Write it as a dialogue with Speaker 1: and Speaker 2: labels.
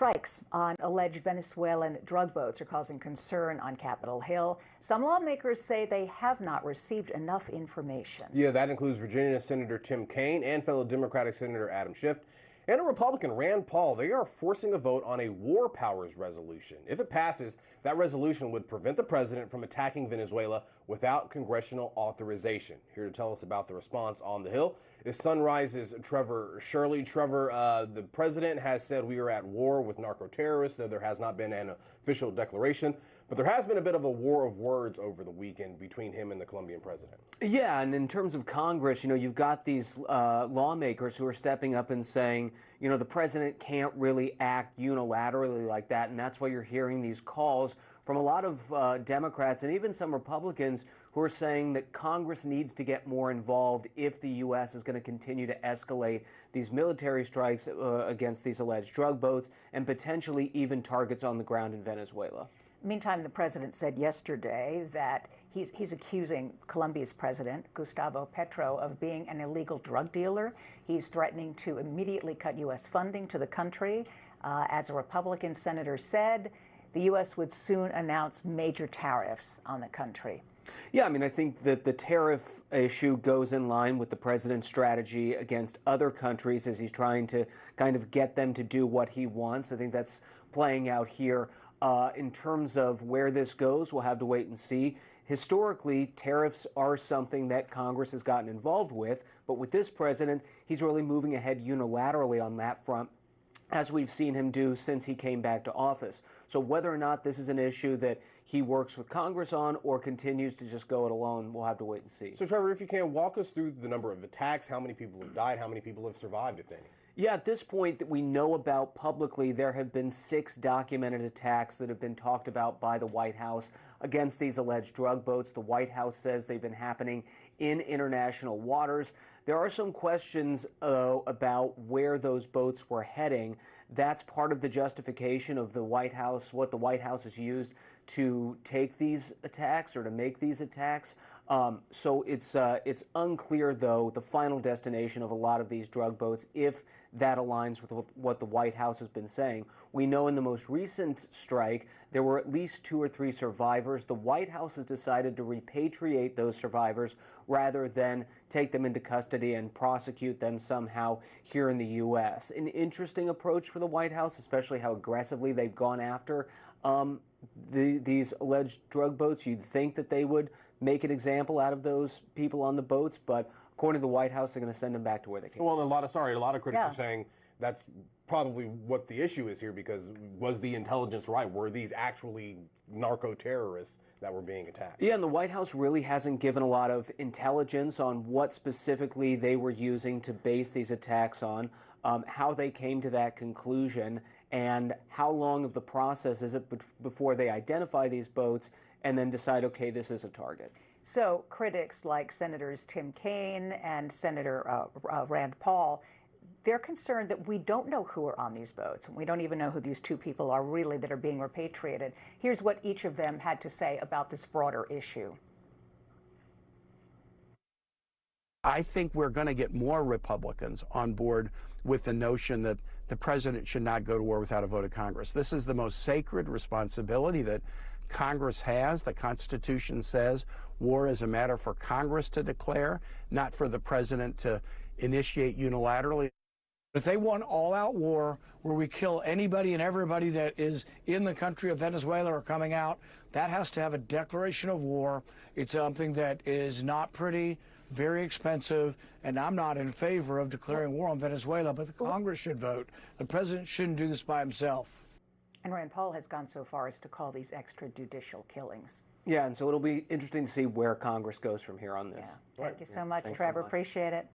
Speaker 1: Strikes on alleged Venezuelan drug boats are causing concern on Capitol Hill. Some lawmakers say they have not received enough information.
Speaker 2: Yeah, that includes Virginia Senator Tim Kaine and fellow Democratic Senator Adam Schiff and a Republican, Rand Paul. They are forcing a vote on a war powers resolution. If it passes, that resolution would prevent the president from attacking Venezuela without congressional authorization. Here to tell us about the response on the Hill is Sunrise's Trevor Shirley. Trevor, the president has said we are at war with narco-terrorists, though there has not been an official declaration. But there has been a bit of a war of words over the weekend between him and the Colombian president.
Speaker 3: Yeah, and in terms of Congress, you've got these lawmakers who are stepping up and saying, the president can't really act unilaterally like that, and that's why you're hearing these calls from a lot of Democrats and even some Republicans who are saying that Congress needs to get more involved if the U.S. is going to continue to escalate these military strikes against these alleged drug boats and potentially even targets on the ground in Venezuela.
Speaker 1: Meantime, the president said yesterday that he's accusing Colombia's president, Gustavo Petro, of being an illegal drug dealer. He's threatening to immediately cut U.S. funding to the country. As a Republican senator said, the U.S. would soon announce major tariffs on the country.
Speaker 3: Yeah, I think that the tariff issue goes in line with the president's strategy against other countries as he's trying to kind of get them to do what he wants. I think that's playing out here. In terms of where this goes, we'll have to wait and see. Historically, tariffs are something that Congress has gotten involved with, but with this president, he's really moving ahead unilaterally on that front, as we've seen him do since he came back to office. So whether or not this is an issue that he works with Congress on or continues to just go it alone, we'll have to wait and see.
Speaker 2: So Trevor, if you can, walk us through the number of attacks, how many people have died, how many people have survived, if any.
Speaker 3: Yeah, at this point that we know about publicly, there have been 6 documented attacks that have been talked about by the White House against these alleged drug boats. The White House says they've been happening in international waters. There are some questions about where those boats were heading. That's part of the justification of the White House, what the White House has used to take these attacks or to make these attacks. So it's unclear, though, the final destination of a lot of these drug boats, if that aligns with what the White House has been saying. We know in the most recent strike, there were at least 2 or 3 survivors. The White House has decided to repatriate those survivors rather than take them into custody and prosecute them somehow here in the U.S. An interesting approach for the White House, especially how aggressively they've gone after these alleged drug boats. You'd think that they would make an example out of those people on the boats, but according to the White House, they're going to send them back to where they came.
Speaker 2: Well, a lot of critics are saying that's probably what the issue is here, because was the intelligence right? Were these actually narco-terrorists that were being attacked?
Speaker 3: Yeah, and the White House really hasn't given a lot of intelligence on what specifically they were using to base these attacks on, how they came to that conclusion, and how long of the process is it before they identify these boats and then decide, okay, this is a target.
Speaker 1: So critics like Senators Tim Kaine and Senator Rand Paul, they're concerned that we don't know who are on these boats. We don't even know who these 2 people are really that are being repatriated. Here's what each of them had to say about this broader issue.
Speaker 4: I think we're going to get more Republicans on board with the notion that the president should not go to war without a vote of Congress. This is the most sacred responsibility that Congress has. The Constitution says war is a matter for Congress to declare, not for the president to initiate unilaterally.
Speaker 5: If they want all-out war where we kill anybody and everybody that is in the country of Venezuela or coming out, that has to have a declaration of war. It's something that is not pretty, very expensive, and I'm not in favor of declaring war on Venezuela, but the Congress should vote. The president shouldn't do this by himself.
Speaker 1: And Rand Paul has gone so far as to call these extrajudicial killings.
Speaker 3: Yeah, and so it'll be interesting to see where Congress goes from here on this.
Speaker 1: Yeah. Thank you so much, Trevor. Appreciate it.